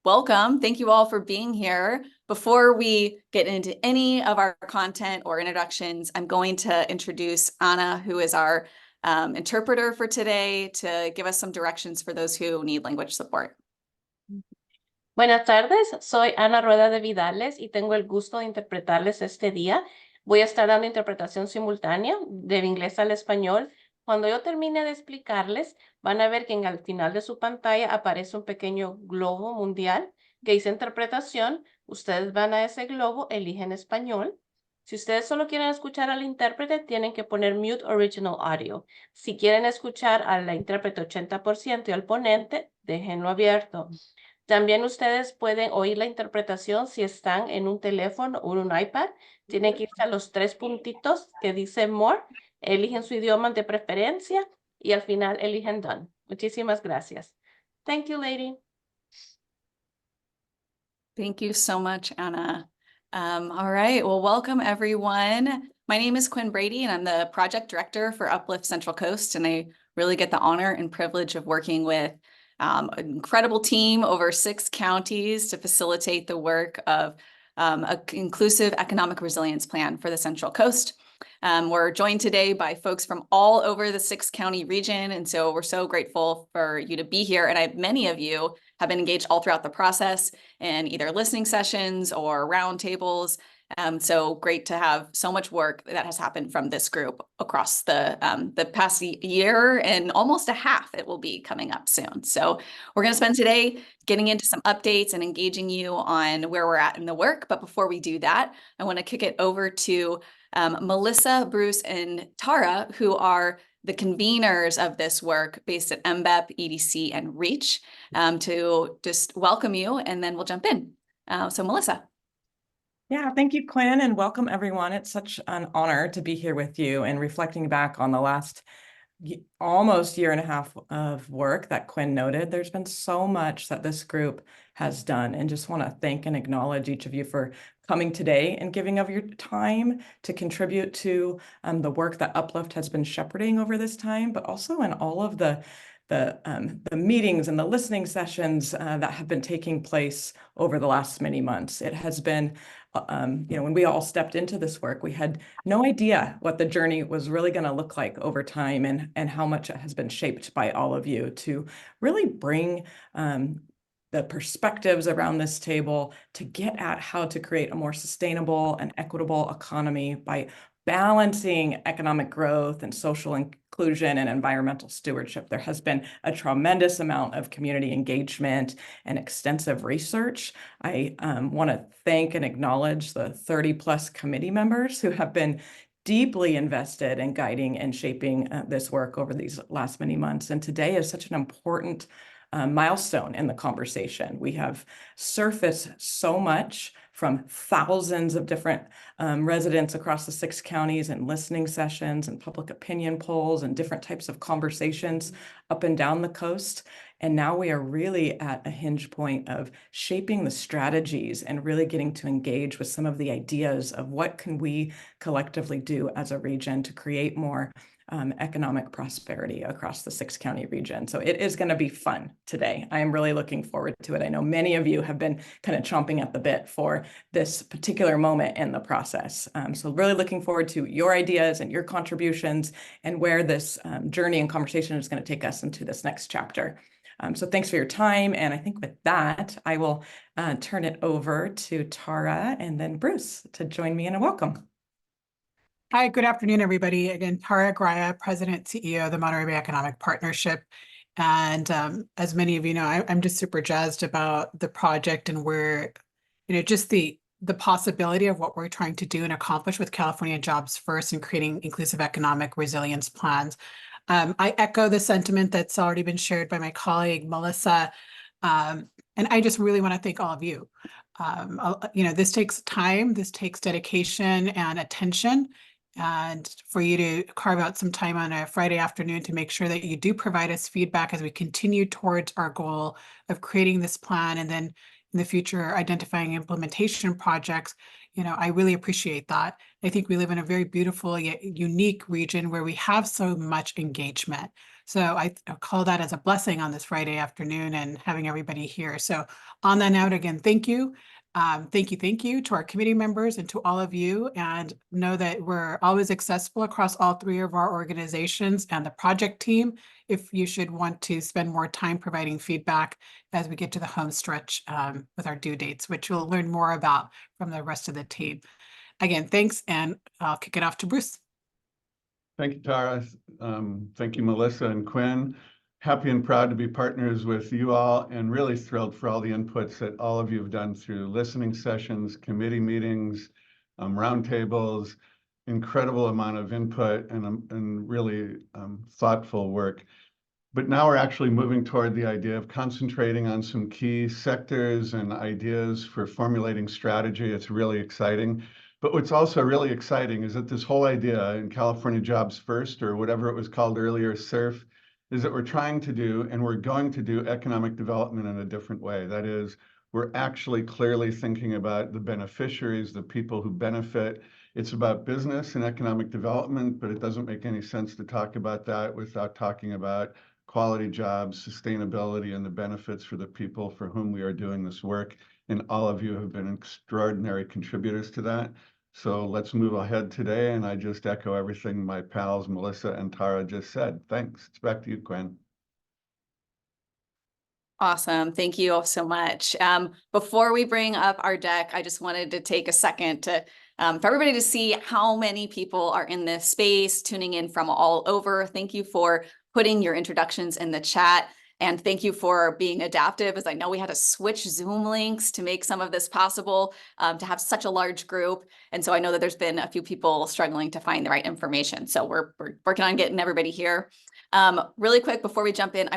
welcome. Thank you all for being here. Before we get into any of our content or introductions, I'm going to introduce Anna, who is our interpreter for today, to give us some directions for those who need language support. Buenas tardes, soy Ana Rueda de Vidales y tengo el gusto de interpretarles este día. Voy a estar dando interpretación simultánea del inglés al español. Cuando yo termine de explicarles, van a ver que al final de su pantalla aparece un pequeño globo mundial que dice interpretación. Ustedes van a ese globo, eligen español. Si ustedes solo quieren escuchar al intérprete, tienen que poner Mute Original Audio. Si quieren escuchar al intérprete 80% y al ponente, déjenlo abierto. También ustedes pueden oír la interpretación si están en un teléfono o en un iPad. Tienen que irse a los 3 puntitos que dice More, eligen su idioma de preferencia y al final eligen Done. Muchísimas gracias. Thank you, lady. Thank you so much, Anna. All right, well, welcome everyone. My name is Quinn Brady and I'm the project director for Uplift Central Coast, and I really get the honor and privilege of working with an incredible team over 6 counties to facilitate the work of an inclusive economic resilience plan for the Central Coast. We're joined today by folks from all over the 6-county region, and so we're so grateful for you to be here. And many of you have been engaged all throughout the process in either listening sessions or roundtables. So great to have so much work that has happened from this group across the past year and almost a half. It will be coming up soon. So we're going to spend today getting into some updates and engaging you on where we're at in the work. But before we do that, I want to kick it over to Melissa, Bruce, and Tara, who are the conveners of this work based at MBEP, EDC, and REACH, to just welcome you, and then we'll jump in. So Melissa. Yeah, thank you, Quinn, and welcome everyone. It's such an honor to be here with you and reflecting back on the last almost year and a half of work that Quinn noted. There's been so much that this group has done, and just want to thank and acknowledge each of you for coming today and giving of your time to contribute to the work that Uplift has been shepherding over this time, but also in all of the meetings and the listening sessions that have been taking place over the last many months. It has been, when we all stepped into this work, we had no idea what the journey was really going to look like over time, and how much it has been shaped by all of you to really bring the perspectives around this table to get at how to create a more sustainable and equitable economy by balancing economic growth and social inclusion and environmental stewardship. There has been a tremendous amount of community engagement and extensive research. I want to thank and acknowledge the 30+ committee members who have been deeply invested in guiding and shaping this work over these last many months. And today is such an important milestone in the conversation. We have surfaced so much from thousands of different residents across the 6 counties and listening sessions and public opinion polls and different types of conversations up and down the coast. And now we are really at a hinge point of shaping the strategies and really getting to engage with some of the ideas of what can we collectively do as a region to create more economic prosperity across the 6-county region. So it is going to be fun today. I am really looking forward to it. I know many of you have been kind of chomping at the bit for this particular moment in the process. So really looking forward to your ideas and your contributions and where this journey and conversation is going to take us into this next chapter. So thanks for your time. And I think with that, I will turn it over to Tara and then Bruce to join me in a welcome. Hi, good afternoon, everybody. Again, Tara Graya, President, CEO of the Monterey Bay Economic Partnership. And as many of you know, I'm just super jazzed about the project and where, just the possibility of what we're trying to do and accomplish with California Jobs First and creating inclusive economic resilience plans. I echo the sentiment that's already been shared by my colleague, Melissa. And I just really want to thank all of you. This takes time, this takes dedication and attention. And for you to carve out some time on a Friday afternoon to make sure that you do provide us feedback as we continue towards our goal of creating this plan, and then in the future identifying implementation projects, I really appreciate that. I think we live in a very beautiful yet unique region where we have so much engagement. So I call that as a blessing on this Friday afternoon and having everybody here. So on that note, again, thank you. Thank you to our committee members and to all of you, and know that we're always accessible across all three of our organizations and the project team if you should want to spend more time providing feedback as we get to the home stretch with our due dates, which we'll learn more about from the rest of the team. Again, thanks, and I'll kick it off to Bruce. Thank you, Tara. Thank you, Melissa and Quinn. Happy and proud to be partners with you all, and really thrilled for all the inputs that all of you have done through listening sessions, committee meetings, roundtables, incredible amount of input and really thoughtful work. But now we're actually moving toward the idea of concentrating on some key sectors and ideas for formulating strategy. It's really exciting. But what's also really exciting is that this whole idea in California Jobs First, or whatever it was called earlier, SURF, is that we're trying to do, and we're going to do, economic development in a different way. That is, we're actually clearly thinking about the beneficiaries, the people who benefit. It's about business and economic development, but it doesn't make any sense to talk about that without talking about quality jobs, sustainability, and the benefits for the people for whom we are doing this work. And all of you have been extraordinary contributors to that. So let's move ahead today. And I just echo everything my pals, Melissa and Tara, just said. Thanks. It's back to you, Quinn. Awesome. Thank you all so much. Before we bring up our deck, I just wanted to take a second to for everybody to see how many people are in this space, tuning in from all over. Thank you for putting your introductions in the chat. And thank you for being adaptive, as I know we had to switch Zoom links to make some of this possible, to have such a large group. And so I know that there's been a few people struggling to find the right information. So we're working on getting everybody here. Really quick before we jump in,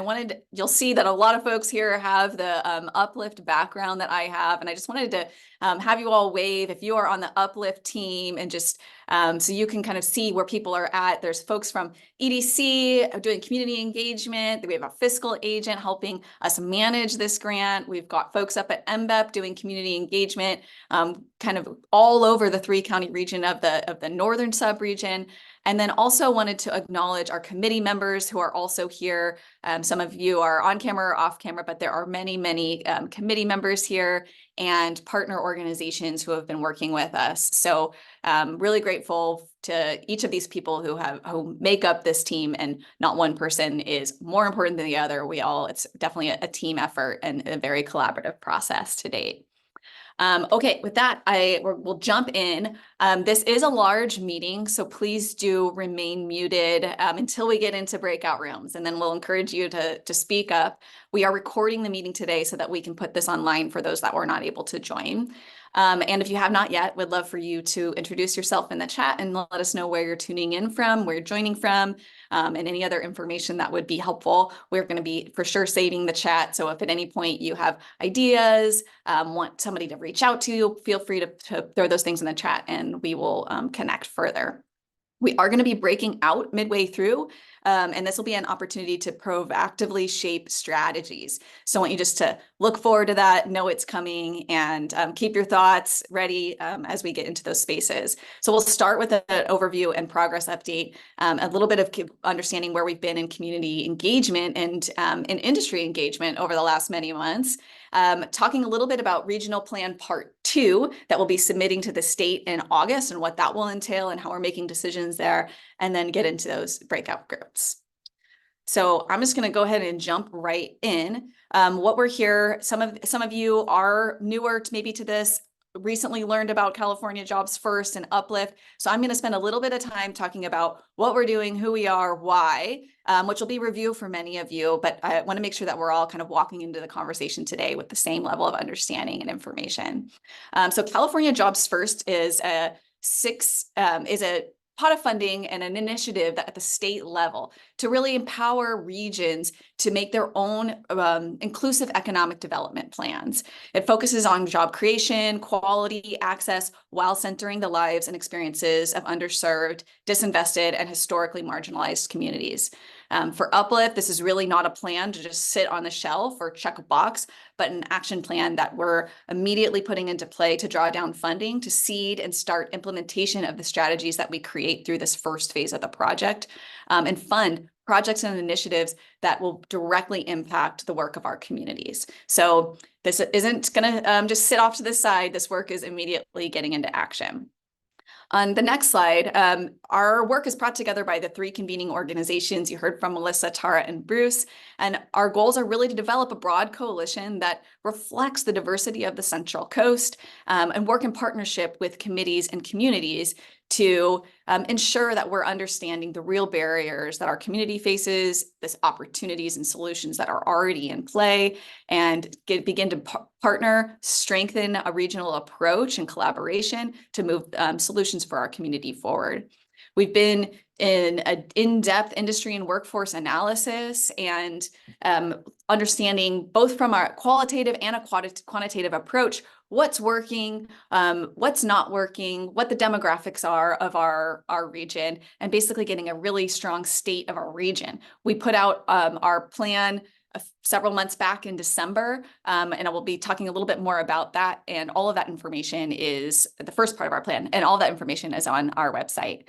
you'll see that a lot of folks here have the Uplift background that I have, and I just wanted to have you all wave if you are on the Uplift team, and just so you can kind of see where people are at. There's folks from EDC doing community engagement. We have a fiscal agent helping us manage this grant. We've got folks up at MBEP doing community engagement, kind of all over the 3-county region of the northern sub-region. And then also wanted to acknowledge our committee members who are also here. Some of you are on camera or off camera, but there are many, many committee members here and partner organizations who have been working with us. So really grateful to each of these people who make up this team, and not one person is more important than the other. It's definitely a team effort and a very collaborative process to date. Okay, with that, we'll jump in. This is a large meeting, so please do remain muted until we get into breakout rooms, and then we'll encourage you to speak up. We are recording the meeting today so that we can put this online for those that were not able to join. And if you have not yet, we'd love for you to introduce yourself in the chat and let us know where you're tuning in from, where you're joining from, and any other information that would be helpful. We're going to be for sure saving the chat. So if at any point you have ideas, want somebody to reach out to you, feel free to throw those things in the chat and we will connect further. We are going to be breaking out midway through, and this will be an opportunity to proactively shape strategies. So I want you just to look forward to that, know it's coming, and keep your thoughts ready as we get into those spaces. So we'll start with an overview and progress update, a little bit of understanding where we've been in community engagement and in industry engagement over the last many months. Talking a little bit about Regional Plan Part 2 that we'll be submitting to the state in August and what that will entail and how we're making decisions there, and then get into those breakout groups. So I'm just going to go ahead and jump right in. What we're here, some of you are newer maybe to this, recently learned about California Jobs First and Uplift. So I'm going to spend a little bit of time talking about what we're doing, who we are, why, which will be review for many of you, but I want to make sure that we're all kind of walking into the conversation today with the same level of understanding and information. So California Jobs First is a pot of funding and an initiative that at the state level to really empower regions to make their own inclusive economic development plans. It focuses on job creation, quality, access, while centering the lives and experiences of underserved, disinvested, and historically marginalized communities. For Uplift, this is really not a plan to just sit on the shelf or check a box, but an action plan that we're immediately putting into play to draw down funding to seed and start implementation of the strategies that we create through this first phase of the project, and fund projects and initiatives that will directly impact the work of our communities. So this isn't going to just sit off to the side. This work is immediately getting into action. On the next slide, our work is brought together by the 3 convening organizations. You heard from Melissa, Tara, and Bruce, and our goals are really to develop a broad coalition that reflects the diversity of the Central Coast and work in partnership with committees and communities to ensure that we're understanding the real barriers that our community faces, the opportunities and solutions that are already in play, and begin to partner, strengthen a regional approach and collaboration to move solutions for our community forward. We've been in an in-depth industry and workforce analysis and understanding both from our qualitative and a quantitative approach, what's working, what's not working, what the demographics are of our region, and basically getting a really strong state of our region. We put out our plan several months back in December, and I will be talking a little bit more about that. And all of that information is the first part of our plan, and all that information is on our website.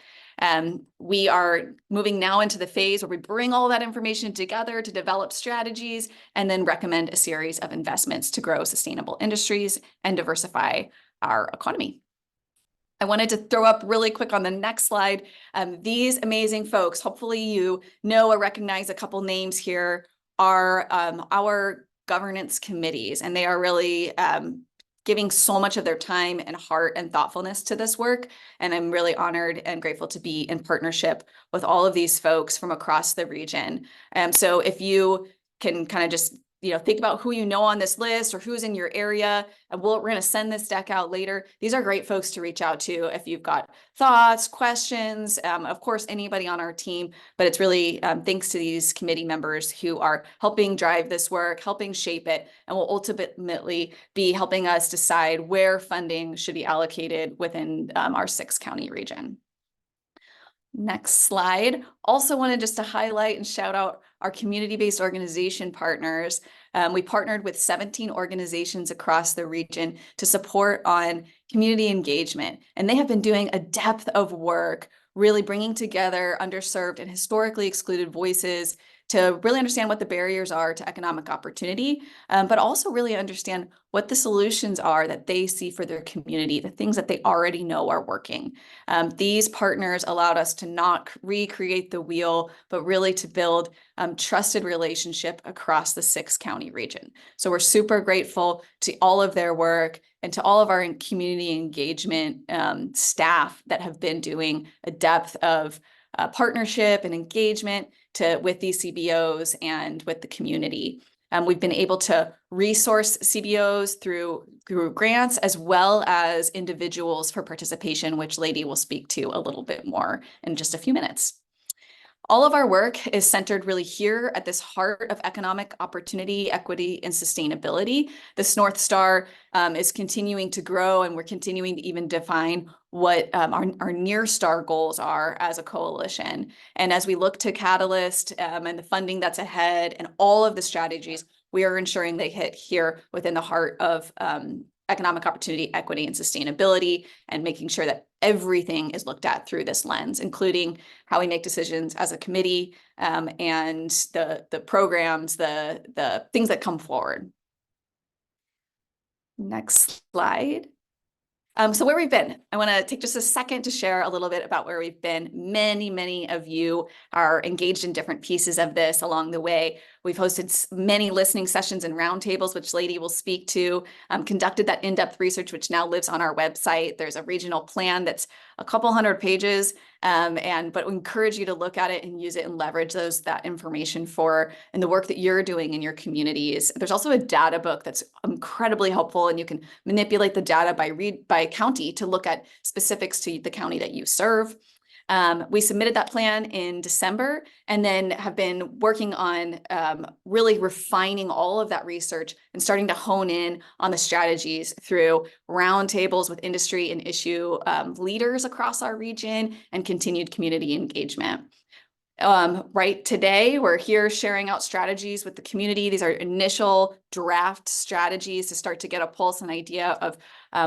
We are moving now into the phase where we bring all that information together to develop strategies and then recommend a series of investments to grow sustainable industries and diversify our economy. I wanted to throw up really quick on the next slide. These amazing folks, hopefully you know or recognize a couple names here, are our governance committees, and they are really giving so much of their time and heart and thoughtfulness to this work. And I'm really honored and grateful to be in partnership with all of these folks from across the region. So if you can kind of just think about who you know on this list or who's in your area, and we're going to send this deck out later. These are great folks to reach out to if you've got thoughts, questions, of course, anybody on our team, but it's really thanks to these committee members who are helping drive this work, helping shape it, and will ultimately be helping us decide where funding should be allocated within our 6-county region. Next slide. Also wanted just to highlight and shout out our community-based organization partners. We partnered with 17 organizations across the region to support on community engagement, and they have been doing a depth of work, really bringing together underserved and historically excluded voices to really understand what the barriers are to economic opportunity, but also really understand what the solutions are that they see for their community, the things that they already know are working. These partners allowed us to not recreate the wheel, but really to build trusted relationship across the 6-county region. So we're super grateful to all of their work and to all of our community engagement staff that have been doing a depth of partnership and engagement with these CBOs and with the community. We've been able to resource CBOs through grants as well as individuals for participation, which Lady will speak to a little bit more in just a few minutes. All of our work is centered really here at this heart of economic opportunity, equity, and sustainability. This North Star is continuing to grow, and we're continuing to even define what our near star goals are as a coalition. And as we look to Catalyst and the funding that's ahead and all of the strategies, we are ensuring they hit here within the heart of economic opportunity, equity, and sustainability, and making sure that everything is looked at through this lens, including how we make decisions as a committee and the programs, the things that come forward. Next slide. So where we've been, I want to take just a second to share a little bit about where we've been. Many of you are engaged in different pieces of this along the way. We've hosted many listening sessions and roundtables, which Lady will speak to, conducted that in-depth research, which now lives on our website. There's a regional plan that's a couple hundred pages, but we encourage you to look at it and use it and leverage that information in the work that you're doing in your communities. There's also a data book that's incredibly helpful, and you can manipulate the data by county to look at specifics to the county that you serve. We submitted that plan in December and then have been working on really refining all of that research and starting to hone in on the strategies through roundtables with industry and issue leaders across our region and continued community engagement. Right today, we're here sharing out strategies with the community. These are initial draft strategies to start to get a pulse and idea of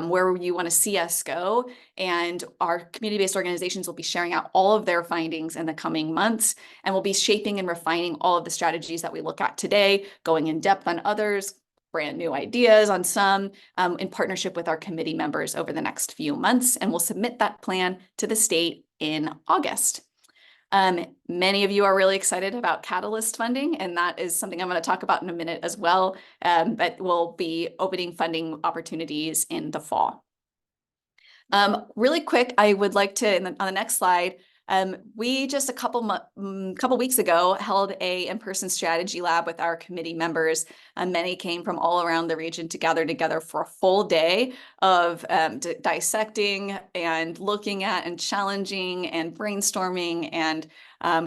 where you want to see us go. And our community-based organizations will be sharing out all of their findings in the coming months, and we'll be shaping and refining all of the strategies that we look at today, going in depth on others, brand new ideas on some, in partnership with our committee members over the next few months. And we'll submit that plan to the state in August. Many of you are really excited about Catalyst funding, and that is something I'm going to talk about in a minute as well, but we'll be opening funding opportunities in the fall. Really quick, I would like to, on the next slide, we just a couple weeks ago held a in-person strategy lab with our committee members. Many came from all around the region to gather together for a full day of dissecting and looking at and challenging and brainstorming and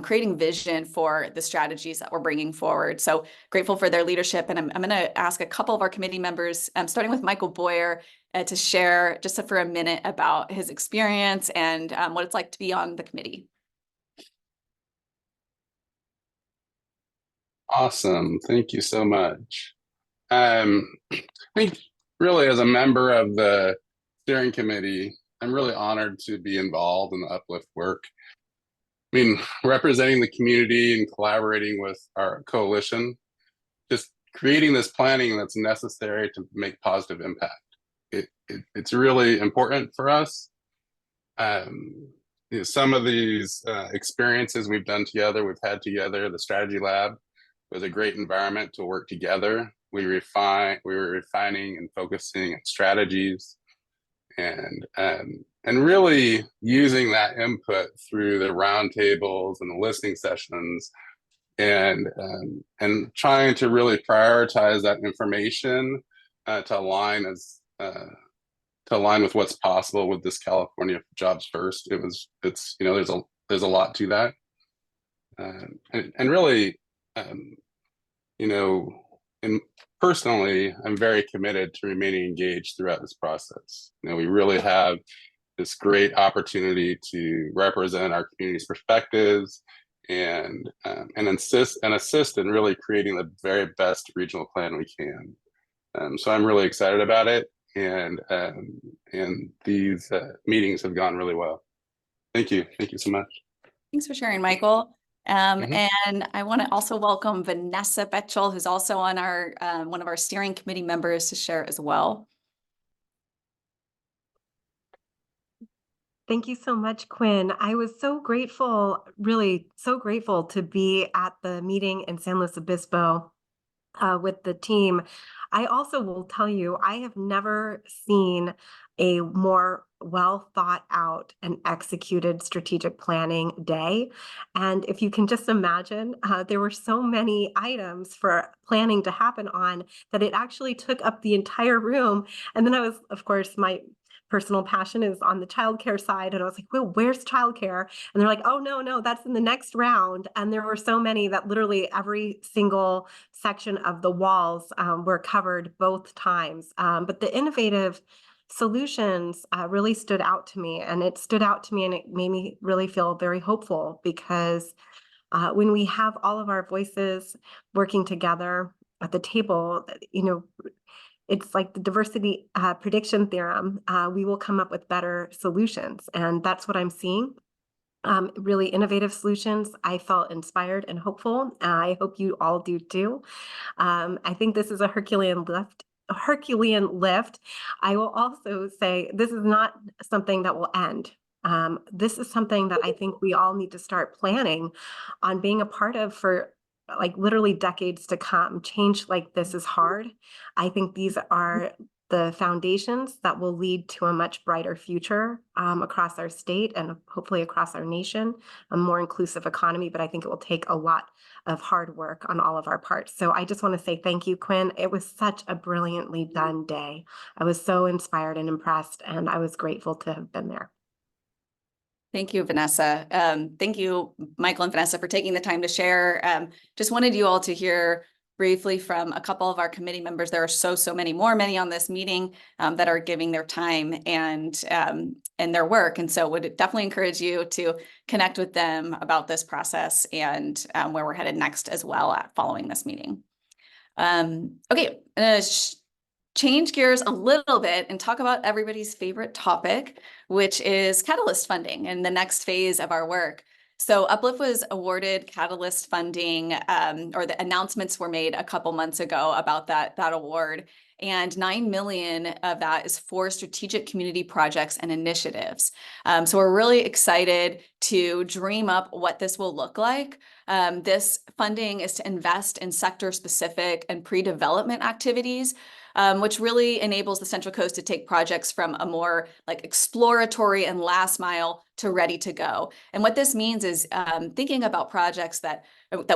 creating vision for the strategies that we're bringing forward. So grateful for their leadership. And I'm going to ask a couple of our committee members, starting with Michael Boyer, to share just for a minute about his experience and what it's like to be on the committee. Awesome. Thank you so much. I think really as a member of the steering committee, I'm really honored to be involved in the Uplift work. I mean, representing the community and collaborating with our coalition, just creating this planning that's necessary to make positive impact. It's really important for us. Some of these experiences we've done together, we've had together, the strategy lab was a great environment to work together. We were refining and focusing on strategies and really using that input through the roundtables and the listening sessions and trying to really prioritize that information to align with what's possible with this California Jobs First. It's there's a lot to that, and really, and personally, I'm very committed to remaining engaged throughout this process. We really have this great opportunity to represent our community's perspectives and assist in really creating the very best regional plan we can. So I'm really excited about it, and these meetings have gone really well. Thank you so much. Thanks for sharing, Michael. And I want to also welcome Vanessa Betchel, who's also on our one of our steering committee members, to share as well. Thank you so much, Quinn. I was so grateful, really so grateful to be at the meeting in San Luis Obispo with the team. I also will tell you, I have never seen a more well thought out and executed strategic planning day. And if you can just imagine, there were so many items for planning to happen on that it actually took up the entire room. And then I was, of course, my personal passion is on the childcare side. And I was like, well, where's childcare? And they're like, oh, no, that's in the next round. And there were so many that literally every single section of the walls were covered both times. But the innovative solutions really stood out to me. And it stood out to me and it made me really feel very hopeful because when we have all of our voices working together at the table, it's like the diversity prediction theorem. We will come up with better solutions. And that's what I'm seeing. Really innovative solutions. I felt inspired and hopeful. I hope you all do too. I think this is a Herculean lift. I will also say this is not something that will end. This is something that I think we all need to start planning on being a part of for like literally decades to come. Change like this is hard. I think these are the foundations that will lead to a much brighter future across our state and hopefully across our nation, a more inclusive economy. But I think it will take a lot of hard work on all of our parts. So I just want to say thank you, Quinn. It was such a brilliantly done day. I was so inspired and impressed, and I was grateful to have been there. Thank you, Vanessa. Thank you, Michael and Vanessa, for taking the time to share. Just wanted you all to hear briefly from a couple of our committee members. There are so many more, many on this meeting that are giving their time and their work. And so would definitely encourage you to connect with them about this process and where we're headed next as well following this meeting. Okay, change gears a little bit and talk about everybody's favorite topic, which is Catalyst funding and the next phase of our work. So Uplift was awarded Catalyst funding, or the announcements were made a couple months ago about that award. And 9 million of that is for strategic community projects and initiatives. So we're really excited to dream up what this will look like. This funding is to invest in sector-specific and pre-development activities, which really enables the Central Coast to take projects from a more like exploratory and last mile to ready to go. And what this means is thinking about projects that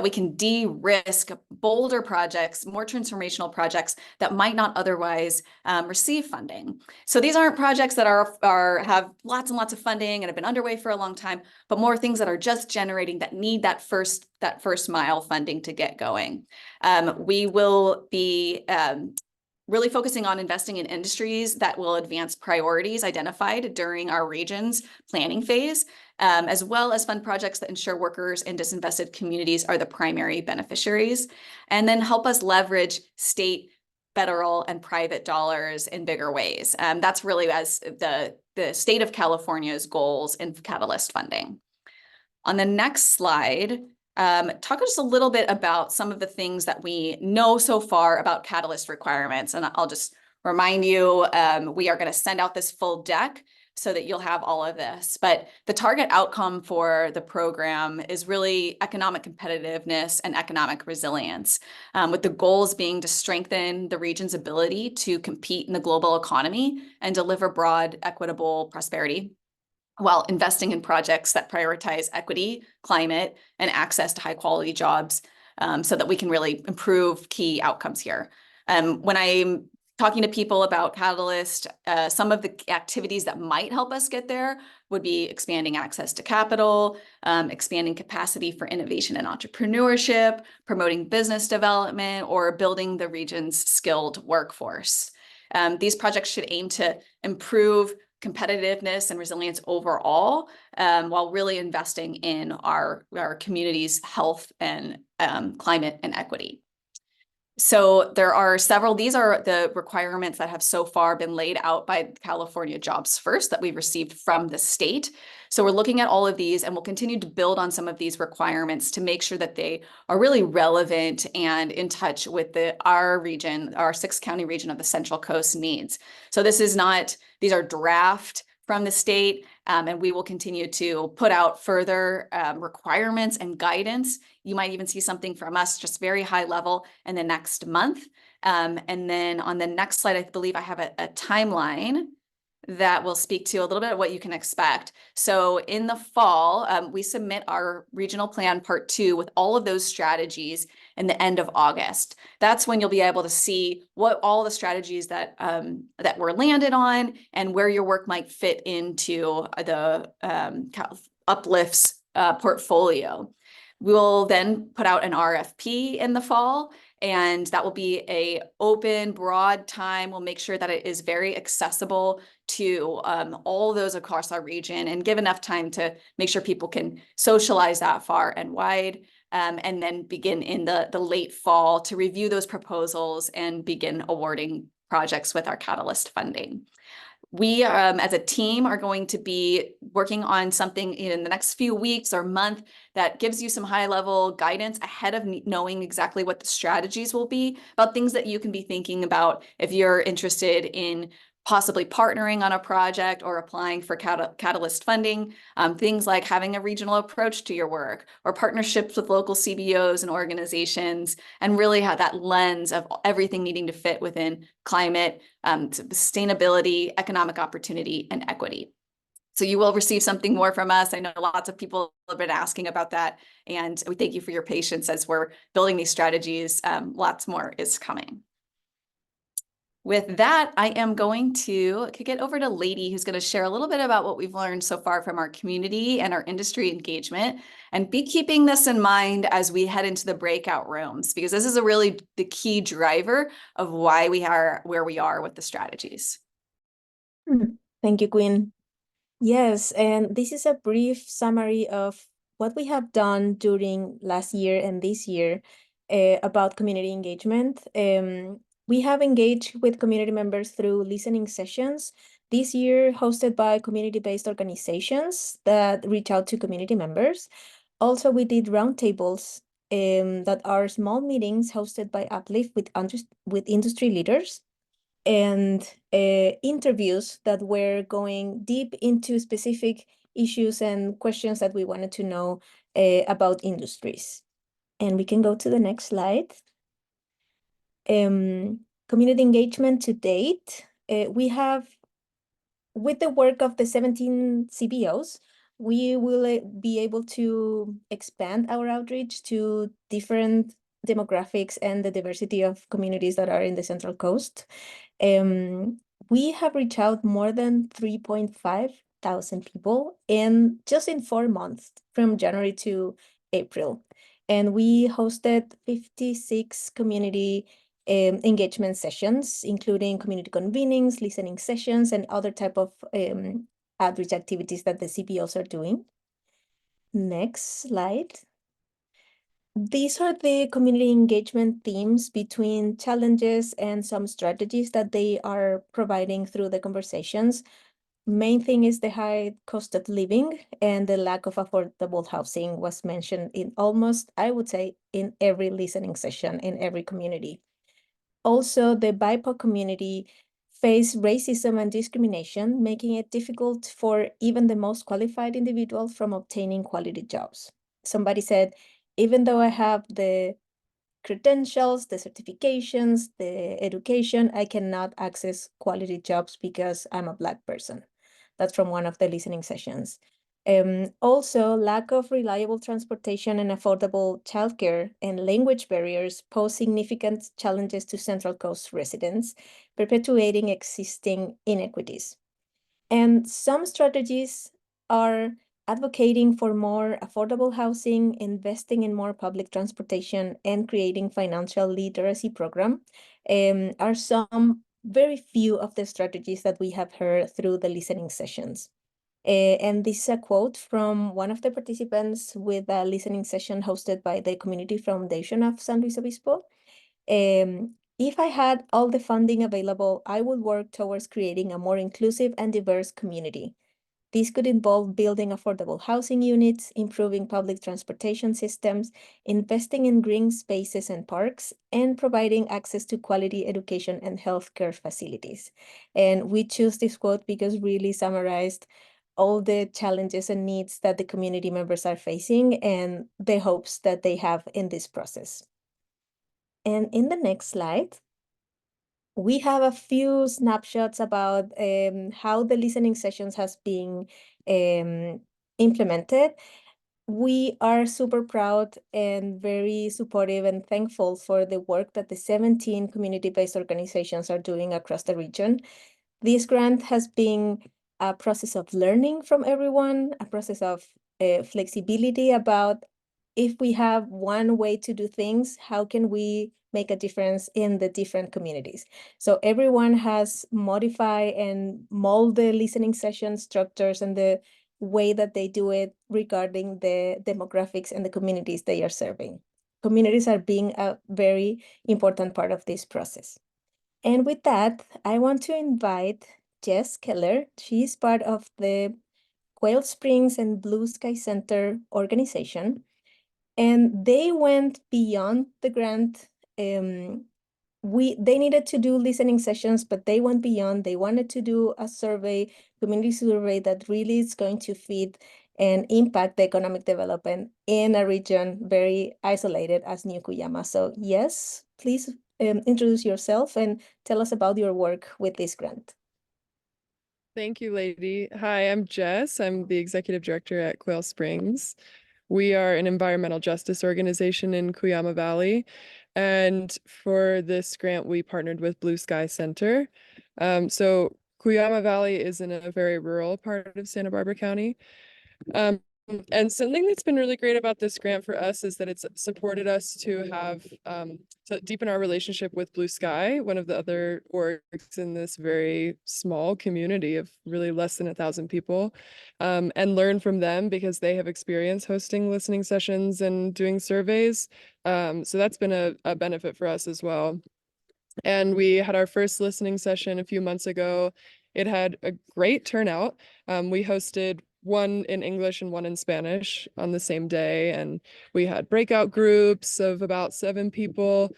we can de-risk, bolder projects, more transformational projects that might not otherwise receive funding. So these aren't projects that have lots and lots of funding and have been underway for a long time, but more things that are just generating, that need that first mile funding to get going. We will be really focusing on investing in industries that will advance priorities identified during our region's planning phase, as well as fund projects that ensure workers in disinvested communities are the primary beneficiaries, and then help us leverage state, federal, and private dollars in bigger ways. That's really as the state of California's goals in Catalyst funding. On the next slide, talk just a little bit about some of the things that we know so far about Catalyst requirements. And I'll just remind you, we are going to send out this full deck so that you'll have all of this. But the target outcome for the program is really economic competitiveness and economic resilience, with the goals being to strengthen the region's ability to compete in the global economy and deliver broad, equitable prosperity, while investing in projects that prioritize equity, climate, and access to high quality jobs, so that we can really improve key outcomes here. When I'm talking to people about Catalyst, some of the activities that might help us get there would be expanding access to capital, expanding capacity for innovation and entrepreneurship, promoting business development, or building the region's skilled workforce. These projects should aim to improve competitiveness and resilience overall, while really investing in our community's health and climate and equity. So there are several, these are the requirements that have so far been laid out by California Jobs First that we've received from the state. So we're looking at all of these, and we'll continue to build on some of these requirements to make sure that they are really relevant and in touch with our region, our 6-county region of the Central Coast needs. So this is not, these are draft from the state, and we will continue to put out further requirements and guidance. You might even see something from us just very high level in the next month. And then on the next slide, I believe I have a timeline that will speak to a little bit of what you can expect. So in the fall, we submit our regional plan part 2 with all of those strategies in the end of August. That's when you'll be able to see what all the strategies that that were landed on and where your work might fit into the Uplift's portfolio. We'll then put out an RFP in the fall, and that will be a open, broad time. We'll make sure that it is very accessible to all those across our region and give enough time to make sure people can socialize that far and wide, and then begin in the late fall to review those proposals and begin awarding projects with our Catalyst funding. We, as a team, are going to be working on something in the next few weeks or month that gives you some high-level guidance ahead of knowing exactly what the strategies will be, about things that you can be thinking about if you're interested in possibly partnering on a project or applying for Catalyst funding. Things like having a regional approach to your work, or partnerships with local CBOs and organizations, and really have that lens of everything needing to fit within climate, sustainability, economic opportunity, and equity. So you will receive something more from us. I know lots of people have been asking about that, and we thank you for your patience as we're building these strategies. Lots more is coming. With that, I am going to kick it over to Lady, who's going to share a little bit about what we've learned so far from our community and our industry engagement, and be keeping this in mind as we head into the breakout rooms, because this is a really the key driver of why we are where we are with the strategies. Thank you, Quinn. Yes, and this is a brief summary of what we have done during last year and this year about community engagement. We have engaged with community members through listening sessions, this year hosted by community-based organizations that reach out to community members. Also, we did roundtables that are small meetings hosted by Uplift with industry leaders, and interviews that were going deep into specific issues and questions that we wanted to know about industries. And we can go to the next slide. Community engagement to date. We have, with the work of the 17 CBOs, we will be able to expand our outreach to different demographics and the diversity of communities that are in the Central Coast. We have reached out more than 3,500 people just in 4 months, from January to April. And we hosted 56 community engagement sessions, including community convenings, listening sessions, and other type of outreach activities that the CBOs are doing. Next slide. These are the community engagement themes between challenges and some strategies that they are providing through the conversations. Main thing is the high cost of living, and the lack of affordable housing was mentioned in almost, I would say, in every listening session in every community. Also, the BIPOC community face racism and discrimination, making it difficult for even the most qualified individuals from obtaining quality jobs. Somebody said, even though I have the credentials, the certifications, the education, I cannot access quality jobs because I'm a Black person. That's from one of the listening sessions. Also, lack of reliable transportation and affordable childcare and language barriers pose significant challenges to Central Coast residents, perpetuating existing inequities. And some strategies are advocating for more affordable housing, investing in more public transportation, and creating financial literacy program are some very few of the strategies that we have heard through the listening sessions. And this is a quote from one of the participants with a listening session hosted by the Community Foundation of San Luis Obispo. If I had all the funding available, I would work towards creating a more inclusive and diverse community. This could involve building affordable housing units, improving public transportation systems, investing in green spaces and parks, and providing access to quality education and healthcare facilities. And we choose this quote because really summarized all the challenges and needs that the community members are facing and the hopes that they have in this process. And in the next slide, we have a few snapshots about how the listening sessions has been implemented. We are super proud and very supportive and thankful for the work that the 17 community-based organizations are doing across the region. This grant has been a process of learning from everyone, a process of flexibility about if we have one way to do things, how can we make a difference in the different communities? So everyone has modified and mold the listening session structures and the way that they do it regarding the demographics and the communities they are serving. Communities are being a very important part of this process. And with that, I want to invite Jess Keller. She's part of the Quail Springs and Blue Sky Center organization. And they went beyond the grant. They needed to do listening sessions, but they went beyond. They wanted to do a survey, community survey that really is going to feed and impact the economic development in a region very isolated as New Cuyama. So yes, please introduce yourself and tell us about your work with this grant. Thank you, Lady. Hi, I'm Jess. I'm the executive director at Quail Springs. We are an environmental justice organization in Cuyama Valley. And for this grant, we partnered with Blue Sky Center. So Cuyama Valley is in a very rural part of Santa Barbara County. And something that's been really great about this grant for us is that it's supported us to have to deepen our relationship with Blue Sky, one of the other orgs in this very small community of really less than 1,000 people, and learn from them because they have experience hosting listening sessions and doing surveys. So that's been a benefit for us as well. And we had our first listening session a few months ago. It had a great turnout. We hosted one in English and one in Spanish on the same day. And we had breakout groups of about 7 people.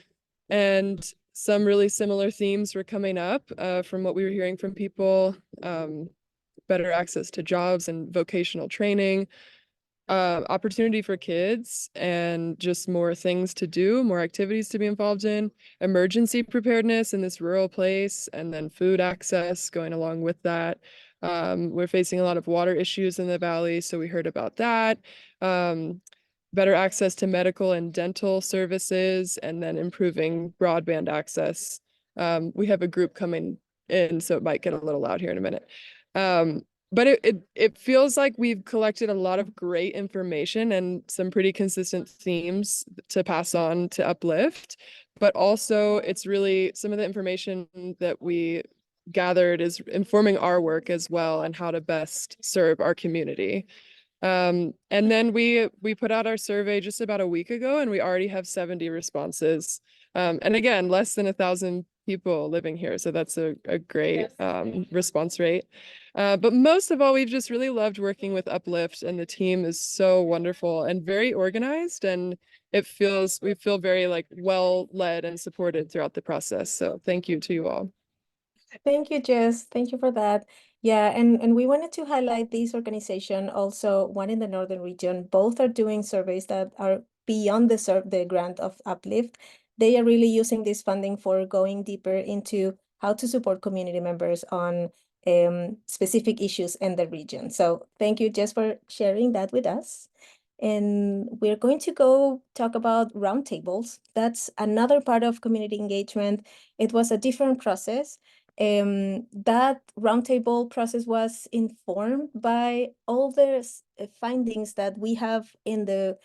And some really similar themes were coming up from what we were hearing from people. Better access to jobs and vocational training, opportunity for kids, and just more things to do, more activities to be involved in, emergency preparedness in this rural place, and then food access going along with that. We're facing a lot of water issues in the valley, so we heard about that. Better access to medical and dental services, and then improving broadband access. We have a group coming in, so it might get a little loud here in a minute. But it feels like we've collected a lot of great information and some pretty consistent themes to pass on to Uplift. But also, it's really some of the information that we gathered is informing our work as well and how to best serve our community. And then we put out our survey just about a week ago, and we already have 70 responses. And again, less than 1,000 people living here, so that's a great response rate. But most of all, we've just really loved working with Uplift, and the team is so wonderful and very organized, and we feel very like well led and supported throughout the process. So thank you to you all. Thank you, Jess. Thank you for that. Yeah, and we wanted to highlight this organization, also one in the northern region. Both are doing surveys that are beyond the grant of Uplift. They are really using this funding for going deeper into how to support community members on specific issues in the region. So thank you, Jess, for sharing that with us. And we're going to go talk about roundtables. That's another part of community engagement. It was a different process. That roundtable process was informed by all the findings that we have in the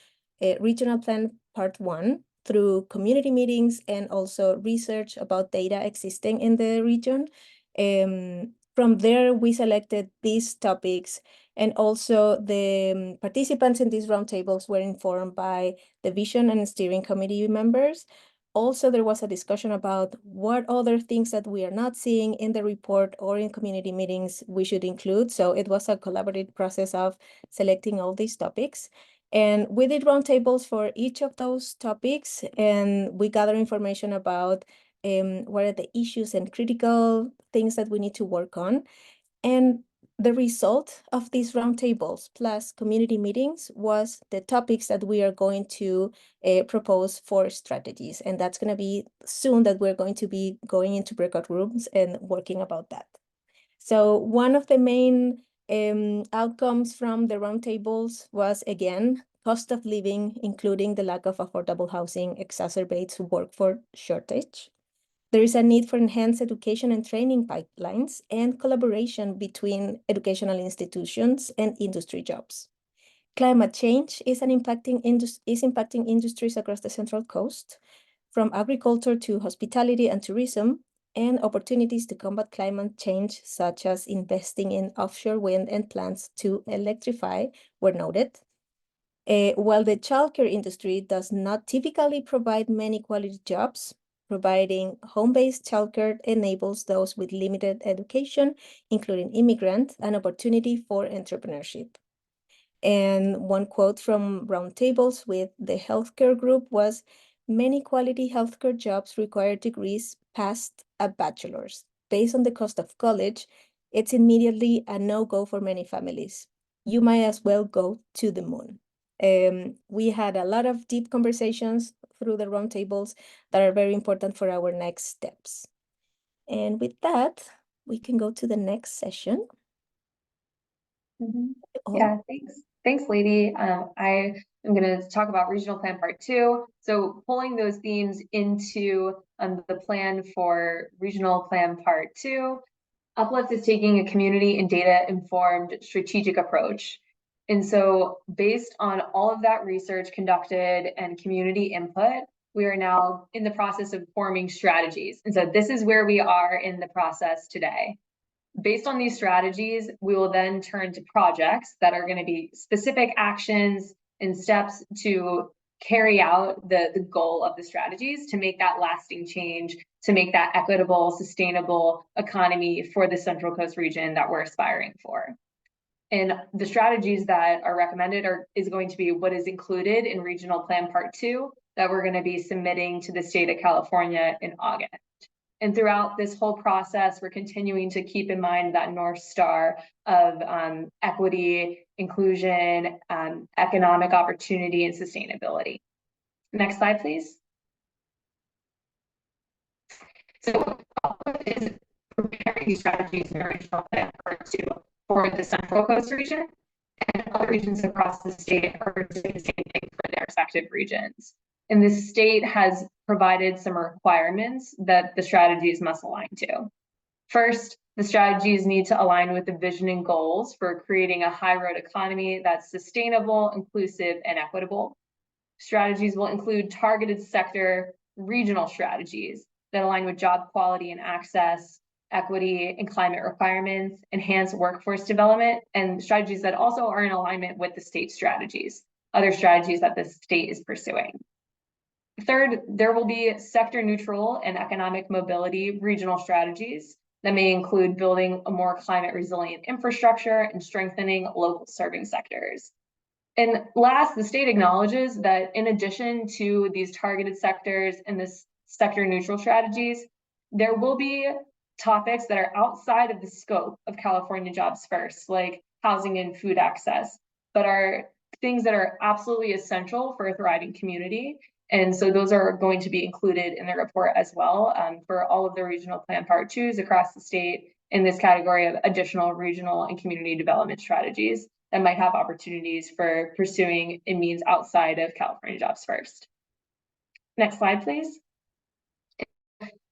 regional plan part 1 through community meetings and also research about data existing in the region. From there, we selected these topics, and also the participants in these roundtables were informed by the vision and steering committee members. Also, there was a discussion about what other things that we are not seeing in the report or in community meetings we should include. So it was a collaborative process of selecting all these topics. And we did roundtables for each of those topics, and we gather information about what are the issues and critical things that we need to work on. And the result of these roundtables plus community meetings was the topics that we are going to propose for strategies. And that's going to be soon that we're going to be going into breakout rooms and working about that. So one of the main outcomes from the roundtables was, again, cost of living, including the lack of affordable housing, exacerbates workforce shortage. There is a need for enhanced education and training pipelines and collaboration between educational institutions and industry jobs. Climate change is impacting industries across the Central Coast, from agriculture to hospitality and tourism, and opportunities to combat climate change, such as investing in offshore wind and plants to electrify, were noted. While the childcare industry does not typically provide many quality jobs, providing home-based childcare enables those with limited education, including immigrants, an opportunity for entrepreneurship. And one quote from roundtables with the healthcare group was, "Many quality healthcare jobs require degrees past a bachelor's. Based on the cost of college, it's immediately a no-go for many families. You might as well go to the moon." We had a lot of deep conversations through the roundtables that are very important for our next steps. And with that, we can go to the next session. Yeah, thanks. Thanks, Lady. I I'm going to talk about regional plan part 2. So pulling those themes into the plan for regional plan part 2, Uplift is taking a community and data informed strategic approach. And so based on all of that research conducted and community input, we are now in the process of forming strategies. And so this is where we are in the process today. Based on these strategies, we will then turn to projects that are going to be specific actions and steps to carry out the goal of the strategies, to make that lasting change, to make that equitable, sustainable economy for the Central Coast region that we're aspiring for. And the strategies that are recommended is going to be what is included in Regional Plan Part 2 that we're going to be submitting to the state of California in August. And throughout this whole process, we're continuing to keep in mind that North Star of equity, inclusion, economic opportunity, and sustainability. Next slide, please. So is preparing these strategies in Regional Plan Part 2 for the Central Coast region, and other regions across the state are doing the same thing for their respective regions. And the state has provided some requirements that the strategies must align to. First, the strategies need to align with the vision and goals for creating a high road economy that's sustainable, inclusive, and equitable. Strategies will include targeted sector regional strategies that align with job quality and access, equity and climate requirements, enhance workforce development, and strategies that also are in alignment with the state strategies, other strategies that the state is pursuing. Third, there will be sector neutral and economic mobility regional strategies that may include building a more climate resilient infrastructure and strengthening local serving sectors. And last, the state acknowledges that in addition to these targeted sectors and this sector neutral strategies, there will be topics that are outside of the scope of California Jobs First, like housing and food access, but are things that are absolutely essential for a thriving community. And so those are going to be included in the report as well for all of the regional plan part 2s across the state in this category of additional regional and community development strategies that might have opportunities for pursuing a means outside of California Jobs First. Next slide, please.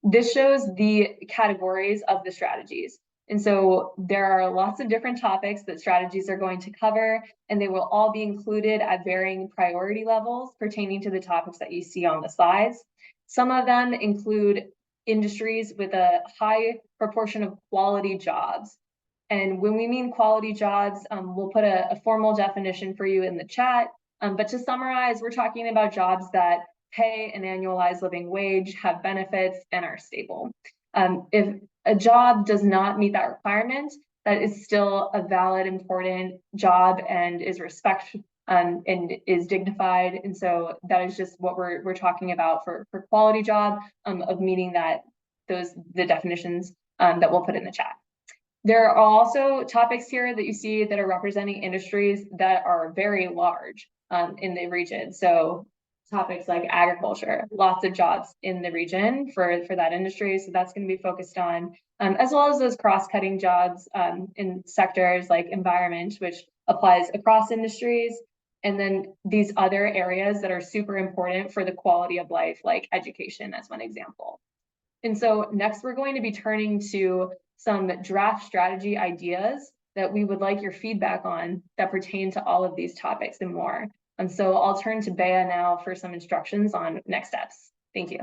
This shows the categories of the strategies. And so there are lots of different topics that strategies are going to cover, and they will all be included at varying priority levels pertaining to the topics that you see on the slides. Some of them include industries with a high proportion of quality jobs. And when we mean quality jobs, we'll put a formal definition for you in the chat. But to summarize, we're talking about jobs that pay an annualized living wage, have benefits, and are stable. If a job does not meet that requirement, that is still a valid, important job and is respected and is dignified. And so that is just what we're talking about for quality job of meeting the definitions that we'll put in the chat. There are also topics here that you see that are representing industries that are very large in the region. So topics like agriculture, lots of jobs in the region for that industry. So that's going to be focused on, as well as those cross-cutting jobs in sectors like environment, which applies across industries. And then these other areas that are super important for the quality of life, like education as one example. And so next we're going to be turning to some draft strategy ideas that we would like your feedback on that pertain to all of these topics and more. And so I'll turn to Bea now for some instructions on next steps. Thank you.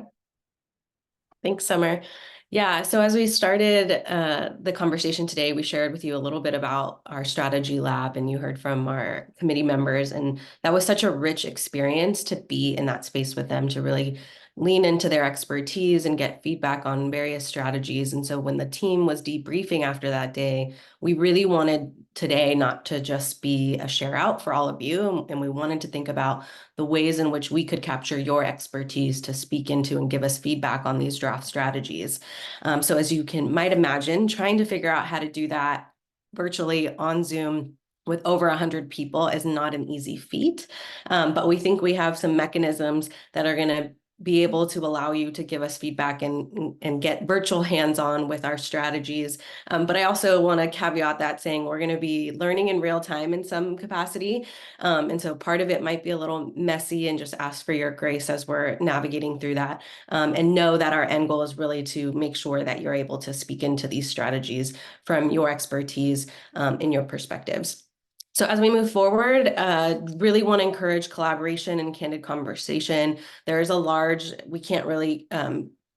Thanks, Summer. Yeah, so as we started the conversation today, we shared with you a little bit about our strategy lab, and you heard from our committee members, and that was such a rich experience to be in that space with them, to really lean into their expertise and get feedback on various strategies. And so when the team was debriefing after that day, we really wanted today not to just be a share out for all of you, and we wanted to think about the ways in which we could capture your expertise to speak into and give us feedback on these draft strategies. So as you might imagine, trying to figure out how to do that virtually on Zoom with over 100 people is not an easy feat, but we think we have some mechanisms that are going to be able to allow you to give us feedback and get virtual hands-on with our strategies. But I also want to caveat that saying we're going to be learning in real time in some capacity. And so part of it might be a little messy, and just ask for your grace as we're navigating through that. And know that our end goal is really to make sure that you're able to speak into these strategies from your expertise and your perspectives. So as we move forward, really want to encourage collaboration and candid conversation. There's a large, we can't really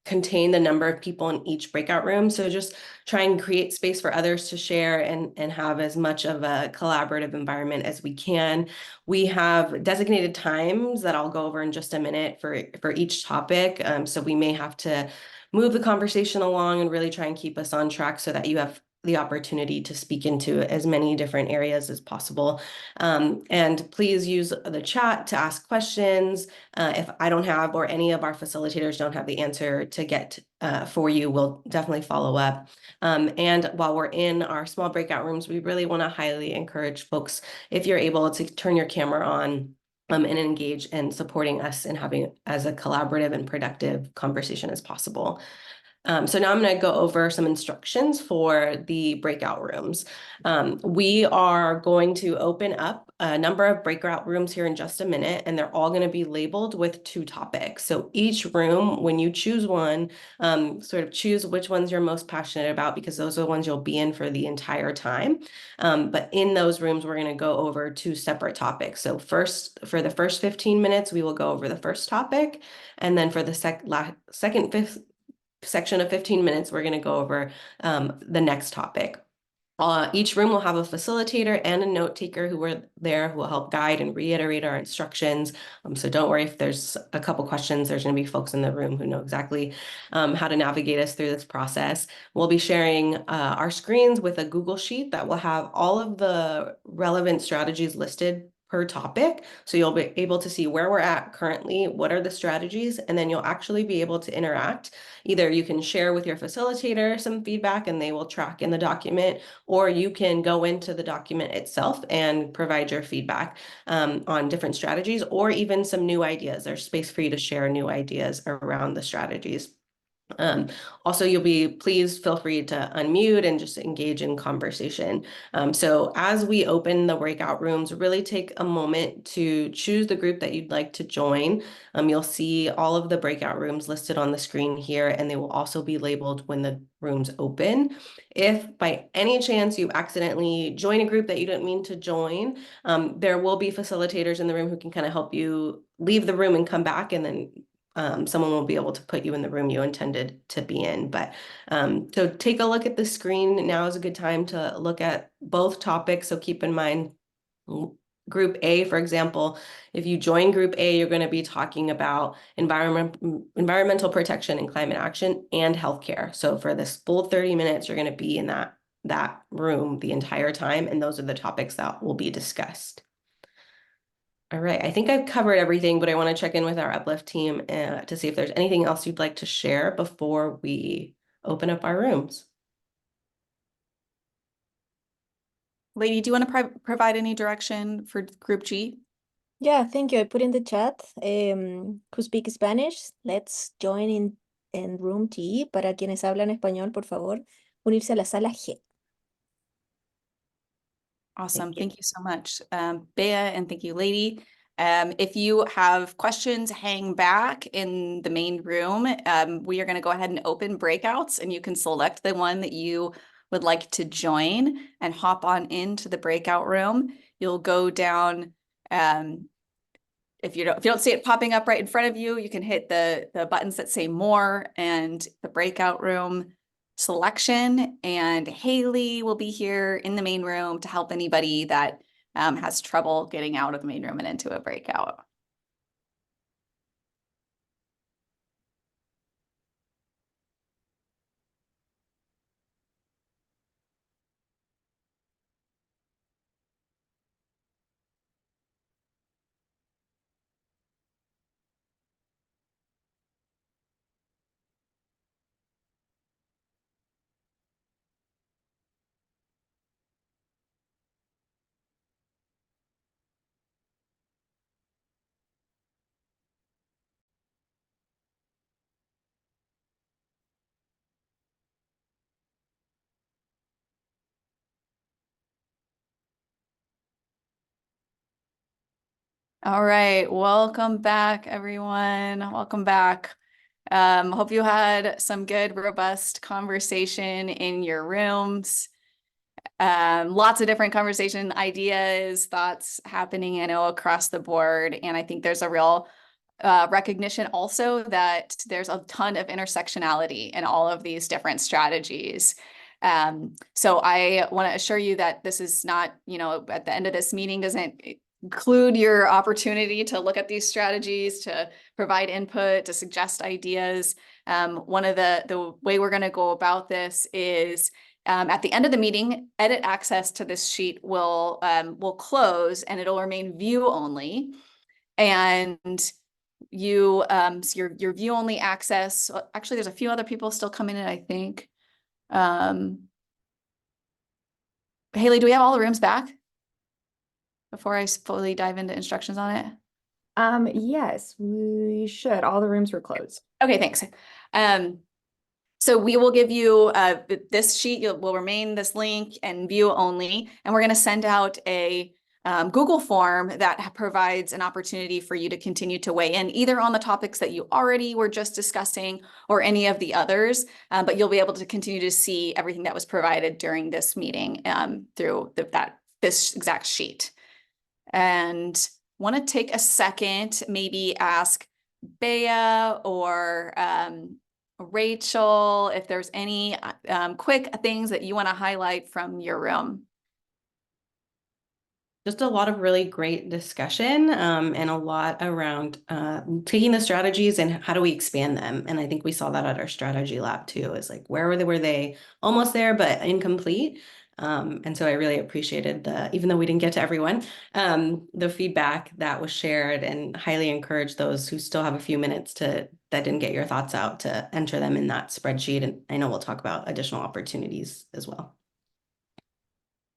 contain the number of people in each breakout room. So just try and create space for others to share and have as much of a collaborative environment as we can. We have designated times that I'll go over in just a minute for each topic. So we may have to move the conversation along and really try and keep us on track so that you have the opportunity to speak into as many different areas as possible. And please use the chat to ask questions. If I don't have, or any of our facilitators don't have the answer to get for you, we'll definitely follow up. And while we're in our small breakout rooms, we really want to highly encourage folks, if you're able to turn your camera on and engage in supporting us in having as a collaborative and productive conversation as possible. So now I'm going to go over some instructions for the breakout rooms. We are going to open up a number of breakout rooms here in just a minute, and they're all going to be labeled with 2 topics. So each room, when you choose one, sort of choose which ones you're most passionate about, because those are the ones you'll be in for the entire time. But in those rooms, we're going to go over 2 separate topics. So first, for the first 15 minutes, we will go over the first topic. And then for the second section of 15 minutes, we're going to go over the next topic. Each room will have a facilitator and a note taker who are there, who will help guide and reiterate our instructions. So don't worry if there's a couple questions, there's going to be folks in the room who know exactly how to navigate us through this process. We'll be sharing our screens with a Google Sheet that will have all of the relevant strategies listed per topic. So you'll be able to see where we're at currently, what are the strategies, and then you'll actually be able to interact. Either you can share with your facilitator some feedback and they will track in the document, or you can go into the document itself and provide your feedback on different strategies, or even some new ideas. There's space for you to share new ideas around the strategies. Also, please feel free to unmute and just engage in conversation. So as we open the breakout rooms, really take a moment to choose the group that you'd like to join. You'll see all of the breakout rooms listed on the screen here, and they will also be labeled when the rooms open. If by any chance you accidentally join a group that you didn't mean to join, there will be facilitators in the room who can kind of help you leave the room and come back, and then someone will be able to put you in the room you intended to be in. But so take a look at the screen. Now is a good time to look at both topics. So keep in mind, Group A, for example, if you join Group A, you're going to be talking about environmental protection and climate action and healthcare. So for this full 30 minutes, you're going to be in that room the entire time. And those are the topics that will be discussed. All right, I think I've covered everything, but I want to check in with our Uplift team to see if there's anything else you'd like to share before we open up our rooms. Lady, do you want to provide any direction for Group G? Yeah, thank you. I put in the chat, who speak Spanish, let's join in room G. Para quienes hablan español, por favor, unirse a la sala G. Awesome. Thank you so much, Bea, and thank you, Lady. If you have questions, hang back in the main room. We are going to go ahead and open breakouts, and you can select the one that you would like to join and hop on into the breakout room. You'll go down. If you don't see it popping up right in front of you, you can hit the buttons that say more and the breakout room selection, and Haley will be here in the main room to help anybody that has trouble getting out of the main room and into a breakout. All right, welcome back, everyone. Welcome back. Hope you had some good, robust conversation in your rooms. Lots of different conversation ideas, thoughts happening, I know, across the board. And I think there's a real recognition also that there's a ton of intersectionality in all of these different strategies. So I want to assure you that this is not, at the end of this meeting doesn't include your opportunity to look at these strategies, to provide input, to suggest ideas. One of the way we're going to go about this is at the end of the meeting, edit access to this sheet will close and it'll remain view only. And you so your view only access, actually there's a few other people still coming in, I think. Haley, do we have all the rooms back before I fully dive into instructions on it? Yes, we should. All the rooms were closed. Okay, thanks. So we will give you this sheet will remain this link and view only, and we're going to send out a Google form that provides an opportunity for you to continue to weigh in either on the topics that you already were just discussing or any of the others, but you'll be able to continue to see everything that was provided during this meeting through this exact sheet. And want to take a second, maybe ask Bea or Rachel if there's any quick things that you want to highlight from your room. Just a lot of really great discussion and a lot around taking the strategies and how do we expand them. And I think we saw that at our strategy lab too, is like, where were they almost there, but incomplete. And so I really appreciated even though we didn't get to everyone, the feedback that was shared, and highly encourage those who still have a few minutes that didn't get your thoughts out to enter them in that spreadsheet. And I know we'll talk about additional opportunities as well.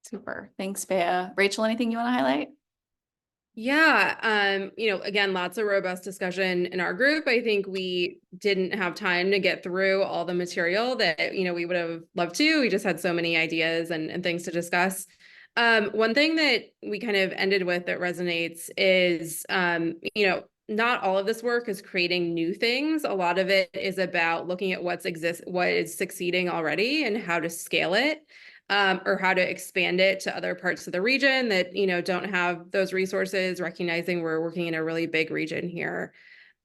Super. Thanks, Bea. Rachel, anything you want to highlight? Yeah, again, lots of robust discussion in our group. I think we didn't have time to get through all the material that, we would have loved to. We just had so many ideas and things to discuss. One thing that we kind of ended with that resonates is, not all of this work is creating new things. A lot of it is about looking at what is succeeding already and how to scale it. Or how to expand it to other parts of the region that, don't have those resources, recognizing we're working in a really big region here.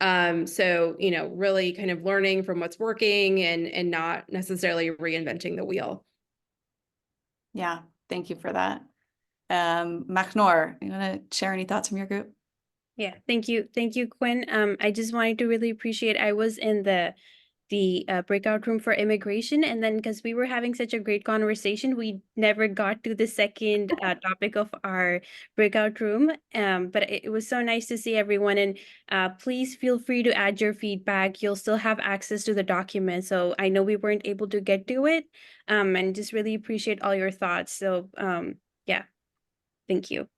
So, really kind of learning from what's working and not necessarily reinventing the wheel. Yeah, thank you for that. Macnor, you want to share any thoughts from your group? Yeah, thank you. Thank you, Quinn. I just wanted to really appreciate, I was in the breakout room for immigration, and then because we were having such a great conversation, we never got to the second topic of our breakout room, but it was so nice to see everyone. And please feel free to add your feedback. You'll still have access to the document, so I know we weren't able to get to it, and just really appreciate all your thoughts. So yeah, thank you.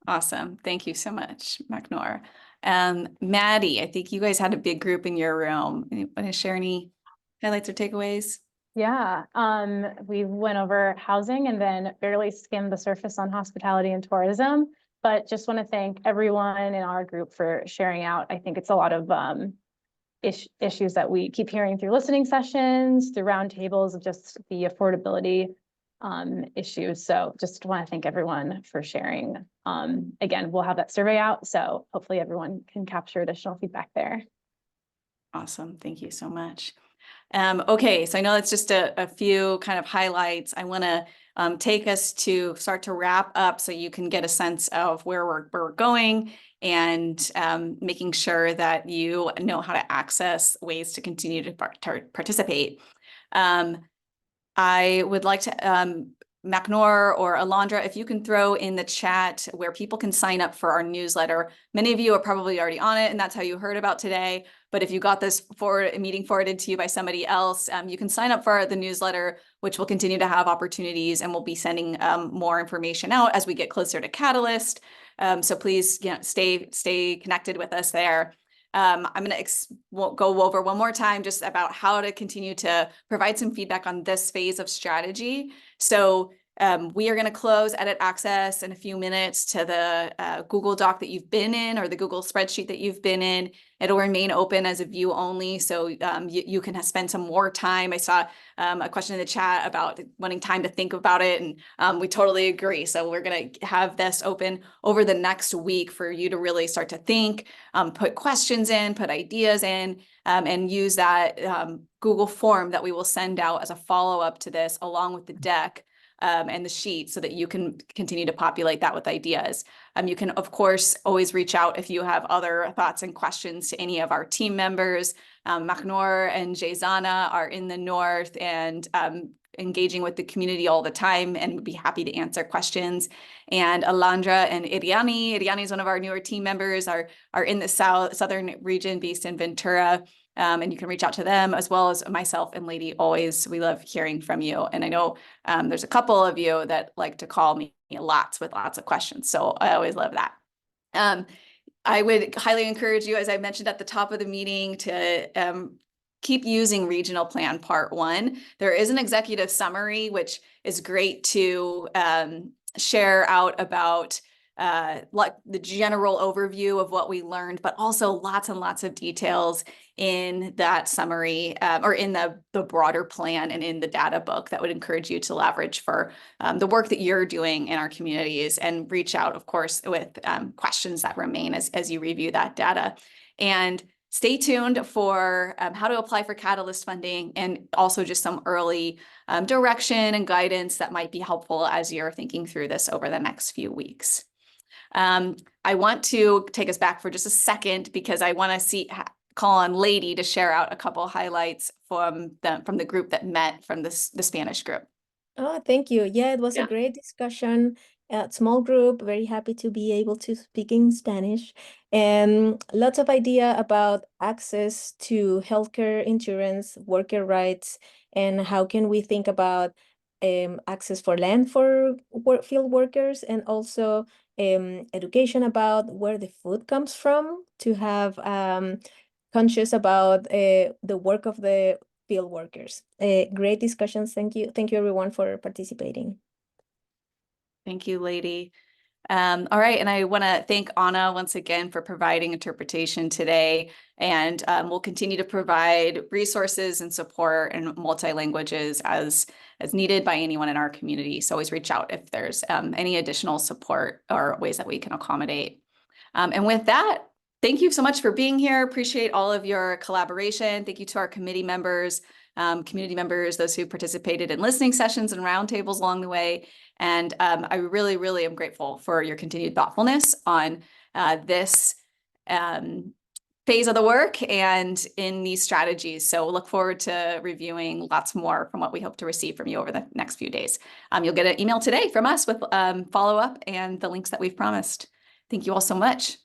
Awesome. Thank you so much, Macnor. Maddie, I think you guys had a big group in your room. You want to share any highlights or takeaways? Yeah, we went over housing and then barely skimmed the surface on hospitality and tourism, but just want to thank everyone in our group for sharing out. I think it's a lot of issues that we keep hearing through listening sessions, through roundtables, of just the affordability issues. So just want to thank everyone for sharing. Again, we'll have that survey out, so hopefully everyone can capture additional feedback there. Awesome. Thank you so much. Okay, so I know it's just a few kind of highlights. I want to take us to start to wrap up so you can get a sense of where we're going, and making sure that you know how to access ways to continue to participate. I would like to, Macnor or Alondra, if you can throw in the chat where people can sign up for our newsletter. Many of you are probably already on it, and that's how you heard about today. But if you got this meeting forwarded to you by somebody else, you can sign up for the newsletter, which will continue to have opportunities, and we'll be sending more information out as we get closer to Catalyst. So please, stay connected with us there. I'm going to go over one more time just about how to continue to provide some feedback on this phase of strategy. So We are going to close edit access in a few minutes to the Google Doc that you've been in or the Google spreadsheet that you've been in. It'll remain open as a view only, so you can spend some more time. I saw a question in the chat about wanting time to think about it, and we totally agree. So we're going to have this open over the next week for you to really start to think, put questions in, put ideas in, and use that Google form that we will send out as a follow-up to this along with the deck. And the sheet so that you can continue to populate that with ideas. You can, of course, always reach out if you have other thoughts and questions to any of our team members. Macnor and Jezana are in the north and engaging with the community all the time and would be happy to answer questions. And Alondra and Iriani is one of our newer team members, are in the southern region based in Ventura. And you can reach out to them as well as myself and Lady always. We love hearing from you. And I know there's a couple of you that like to call me lots with lots of questions. So I always love that. I would highly encourage you, as I mentioned at the top of the meeting, to keep using Regional Plan Part 1. There is an executive summary, which is great to share out about like the general overview of what we learned, but also lots and lots of details in that summary or in the broader plan and in the data book that would encourage you to leverage for the work that you're doing in our communities, and reach out, of course, with questions that remain as you review that data. And stay tuned for how to apply for Catalyst funding, and also just some early direction and guidance that might be helpful as you're thinking through this over the next few weeks. I want to take us back for just a second because I want to call on Lady to share out a couple highlights from the group that met from the Spanish group. Oh, thank you. Yeah, it was a great discussion. Small group, very happy to be able to speak in Spanish, and lots of idea about access to healthcare insurance, worker rights, and how can we think about access for land for field workers, and also education about where the food comes from, to have conscious about the work of the field workers. Great discussions. Thank you. Thank you everyone for participating. Thank you, Lady. All right, and I want to thank Anna once again for providing interpretation today, and we'll continue to provide resources and support in multi-languages as needed by anyone in our community. So always reach out if there's any additional support or ways that we can accommodate. And with that, thank you so much for being here. Appreciate all of your collaboration. Thank you to our committee members, community members, those who participated in listening sessions and roundtables along the way. And I really, really am grateful for your continued thoughtfulness on this phase of the work and in these strategies. So look forward to reviewing lots more from what we hope to receive from you over the next few days. You'll get an email today from us with follow-up and the links that we've promised. Thank you all so much.